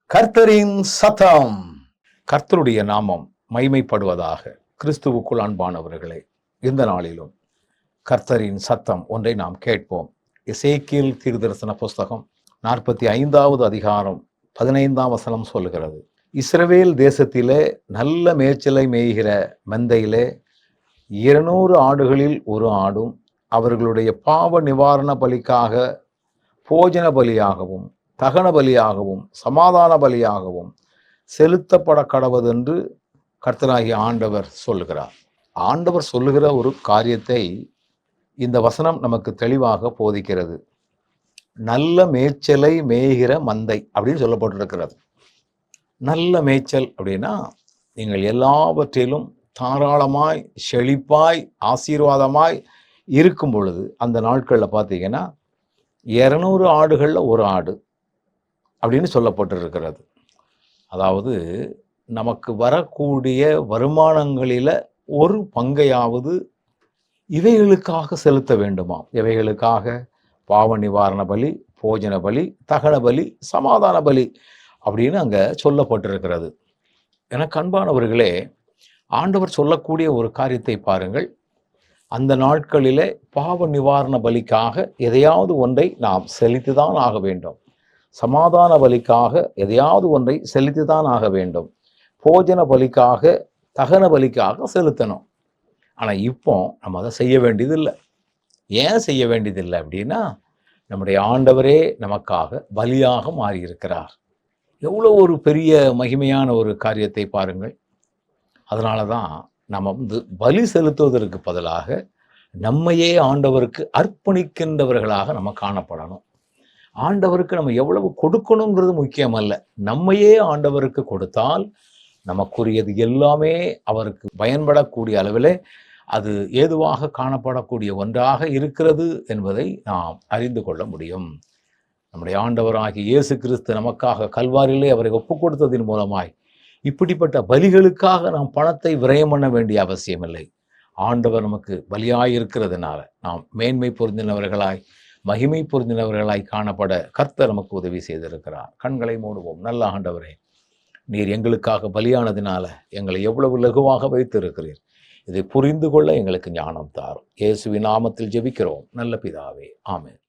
கர்த்தரின் சத்தம். கர்த்தருடைய நாமம் மகிமைப்படுவதாக. கிறிஸ்துவுக்குள் அன்பானவர்களே, இந்த நாளிலும் கர்த்தரின் சத்தம் ஒன்றை நாம் கேட்போம். எசேக்கியேல் தீர்க்கதரிசன புஸ்தகம் 45வது அதிகாரம் 15ஆம் வசனம் சொல்லுகிறது, இஸ்ரவேல் தேசத்திலே நல்ல மேய்ச்சலை மேய்கிற மந்தையிலே 200 ஆடுகளில் ஒரு ஆடும் அவர்களுடைய பாவ நிவாரண பலிக்காக போஜன பலியாகவும் தகன பலியாகவும் சமாதான பலியாகவும் செலுத்தப்பட கடவதென்று கர்த்தராகிய ஆண்டவர் சொல்லுகிறார். ஆண்டவர் சொல்லுகிற ஒரு காரியத்தை இந்த வசனம் நமக்கு தெளிவாக போதிக்கிறது. நல்ல மேய்ச்சலை மேய்கிற மந்தை அப்படின்னு சொல்லப்பட்டிருக்கிறது. நல்ல மேய்ச்சல் அப்படின்னா, நீங்கள் எல்லாவற்றிலும் தாராளமாய் செழிப்பாய் ஆசீர்வாதமாய் இருக்கும் பொழுது, அந்த நாட்களில் பார்த்தீங்கன்னா 200 ஆடுகளில் ஒரு ஆடு அப்படின்னு சொல்லப்பட்டிருக்கிறது. அதாவது நமக்கு வரக்கூடிய வருமானங்களில் ஒரு பங்கையாவது இவைகளுக்காக செலுத்த வேண்டுமாம். இவைகளுக்காக பாவ நிவாரண பலி, போஜன பலி, தகன பலி, சமாதான பலி அப்படின்னு அங்கே சொல்லப்பட்டிருக்கிறது. எனக்கு அன்பானவர்களே, ஆண்டவர் சொல்லக்கூடிய ஒரு காரியத்தை பாருங்கள். அந்த நாட்களிலே பாவ நிவாரண பலிக்காக எதையாவது ஒன்றை நாம் செலுத்திதான் ஆக வேண்டும். சமாதான பலிக்காக எதையாவது ஒன்றை செலுத்திதான் ஆக வேண்டும். போஜன பலிக்காக தகன பலிக்காக செலுத்தணும். ஆனால் இப்போ நம்ம அதை செய்ய வேண்டியதில்லை. ஏன் செய்ய வேண்டியதில்லை அப்படின்னா, நம்முடைய ஆண்டவரே நமக்காக பலியாக மாறியிருக்கிறார். எவ்வளோ ஒரு பெரிய மகிமையான ஒரு காரியத்தை பாருங்கள். அதனால தான் நம்ம பலி செலுத்துவதற்கு பதிலாக நம்மையே ஆண்டவருக்கு அர்ப்பணிக்கின்றவர்களாக நம்ம காணப்படணும். ஆண்டவருக்கு நம்ம எவ்வளவு கொடுக்கணுங்கிறது முக்கியம் அல்ல. நம்மையே ஆண்டவருக்கு கொடுத்தால் நமக்குரியது எல்லாமே அவருக்கு பயன்படக்கூடிய அளவிலே அது ஏதுவாக காணப்படக்கூடிய ஒன்றாக இருக்கிறது என்பதை நாம் அறிந்து கொள்ள முடியும். நம்முடைய ஆண்டவராகிய இயேசு கிறிஸ்து நமக்காக கல்வாரியிலே அவரை ஒப்புக் கொடுத்ததின் மூலமாய் இப்படிப்பட்ட பலிகளுக்காக நாம் பணத்தை விரயம் பண்ண வேண்டிய அவசியமில்லை. ஆண்டவர் நமக்கு பலியாயிருக்கிறதுனால நாம் மேன்மை பொருந்தினவர்களாய் மகிமை பொருந்தினவர்களாய் காணப்பட கர்த்தர் நமக்கு உதவி செய்திருக்கிறார். கண்களை மூடுவோம். நல்ல ஆண்டவரே, நீர் எங்களுக்காக பலியானதினால எங்களை எவ்வளவு லகுவாக வைத்திருக்கிறீர். இதை புரிந்து கொள்ள எங்களுக்கு ஞானம் தாரும். இயேசுவின் நாமத்தில் ஜெபிக்கிறோம் நல்ல பிதாவே, ஆமென்.